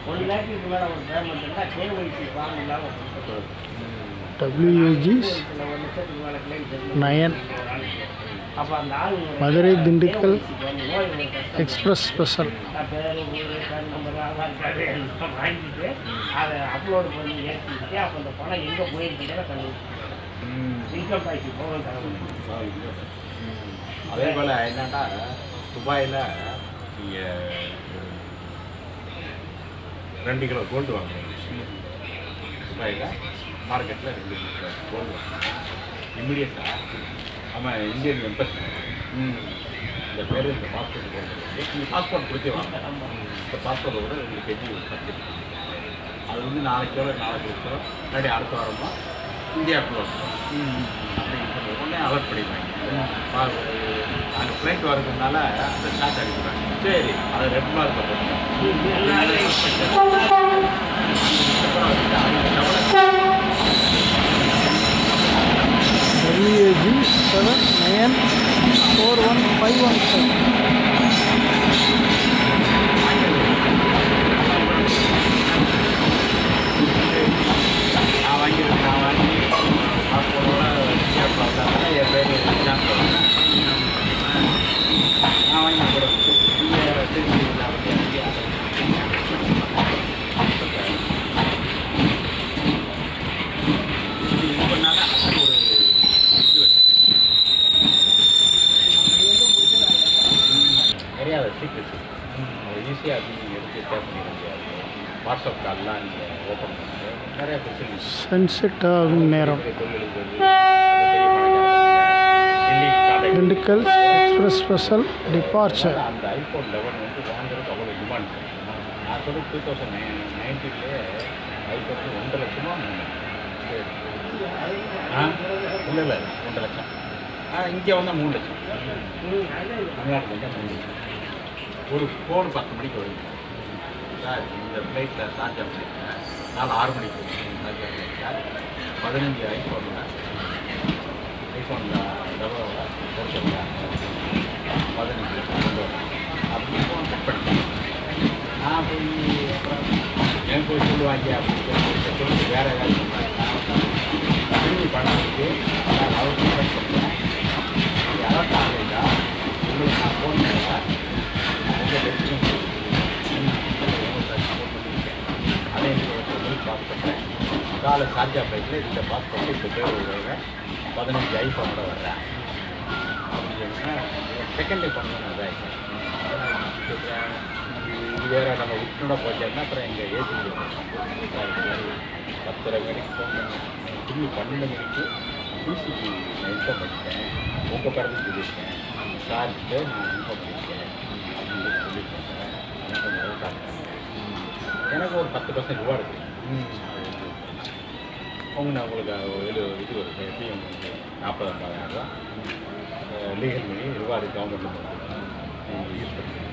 1 லேக்குக்கு மேலே ஒரு பேமெண்ட் இருந்தால் கேஒய்சி ஃபார்ம் இல்லாமல் WAG 9 அப்போ அந்த ஆள் மதுரை திண்டுக்கல் எக்ஸ்பிரஸ் ஸ்பெஷல். பேர் ஊர் பேர் நம்பர் ஆதார் கார்டு எல்லாம் வாங்கிட்டு அதை அப்லோடு பண்ணி ஏற்றிட்டு அப்போ அந்த பணம் எங்கே போயிருக்கிறத கண்டுபிடிச்சு இன்கம் டேக்ஸ் போக தரணும். அதே போல் என்னன்னா துபாயில் நீங்கள் 2 கிலோ கோல்டு வாங்குறீங்க. துபாயில் மார்க்கெட்டில் 2 கிலோ கோல்டு வாங்குறோம். இம்மிடியட்டாக நம்ம இந்தியன் எம்பசி இந்த பேர் இந்த பாஸ்போர்ட் போடுறது நீங்கள் பாஸ்போர்ட் கொடுத்து வாங்க. இந்த பாஸ்போர்ட்டை விட 2 கேஜி பர்ச்சேஸ் அது வந்து நாளைக்கு கொடுத்தோம் முன்னாடி அடுத்த வாரமாக இந்தியாவுக்குள்ள வரும் அப்படின்னு சொல்லி உடனே அலர்ட் பண்ணிடுவாங்க. அங்கே ஃப்ளைட் வரதுனால அந்த ஸ்டார்ட் அடிக்கிறாங்க. சரி அதை ரெட் மார்க் WAG 7941517. நான் வாங்கி பாஸ்போர்ட்டோட வந்தாங்கன்னா என் பேர் நான் வாங்கி நிறையா சீக்கிரம் ஈஸியாக நீங்கள் எடுத்து டேப் பண்ணிட முடியாது. வாட்ஸ்அப் கால்லாம் நீங்கள் ஓப்பன் பண்ணுறது நிறையா பிரச்சனை. சன்செட் ஆகும் நேரம். Dindigul express special departure. அந்த iPhone 11 வந்து வாங்குறதுக்கு அவ்வளோ டிமாண்ட். நான் சொல்லி 2019 iPhone 1.5 லட்சமா இல்லை 1.5 லட்சம். இங்கே வந்தால் 3 லட்சம். தமிழ்நாட்டில் வந்தால் 3 லட்சம். ஒரு ஃபோன் 10 மணிக்கு வருது சார். இந்த ஃப்ளைட்டில் சார்ஜ் பண்ணியிருக்கேன். நாலு 6 மணிக்கு சார்ஜ் பண்ணியிருக்கேன். 15 ஐஃபோனில் டெவலோட கொடுத்துருக்காங்க. 15 லட்சம் கொண்டு வரேன் அப்படின்னு ஃபோன் கட் பண்ணிட்டேன். நான் போய் அப்புறம் என் போய் சொல்லுவாங்க அப்படின்னு சொல்லி வேறு ஏதாவது சொன்னாங்க. திரும்பி பண்ணதுக்கு நான் அவருக்கு கட் பண்ணுறேன். அலர்ட் ஆகலையா உங்களுக்கு நான் ஃபோன் பண்ணுறேன். அதே பாஸ்போர்ட்டேன் காலை சார்ஜா பைக்கில் இந்த பாஸ்போர்ட்டு இப்போ பேர் விடுறேன். 15 ஐஃபோனோட வர்றேன் அப்படின்னா செகண்ட் டே பண்ணணும். அதான் இது வேறு நம்ம விட்டுனோட போச்சோன்னா அப்புறம் எங்கள் ஏசி 10:30 மணிக்கு ஃபோன் பண்ணேன். திரும்பி 12 மணிக்கு பிசிக்கு நான் இன்ஃபார்ம் பண்ணிட்டேன். உங்கள் படத்துக்கு சொல்லியிருக்கேன். சார்ஜிட்டு நான் இன்ஃபார்ம் பண்ணியிருக்கேன் அப்படின்னு சொல்லியிருக்கேன். எனக்கு ஒரு 10% ரிவார்டு இருக்குது. அவங்க நான் உங்களுக்கு இது வருது எப்படி உங்களுக்கு 40,000 ரூபா லீகல் மணி ரிவார்டு கவர்மெண்ட் யூஸ் பண்ணுறேன்.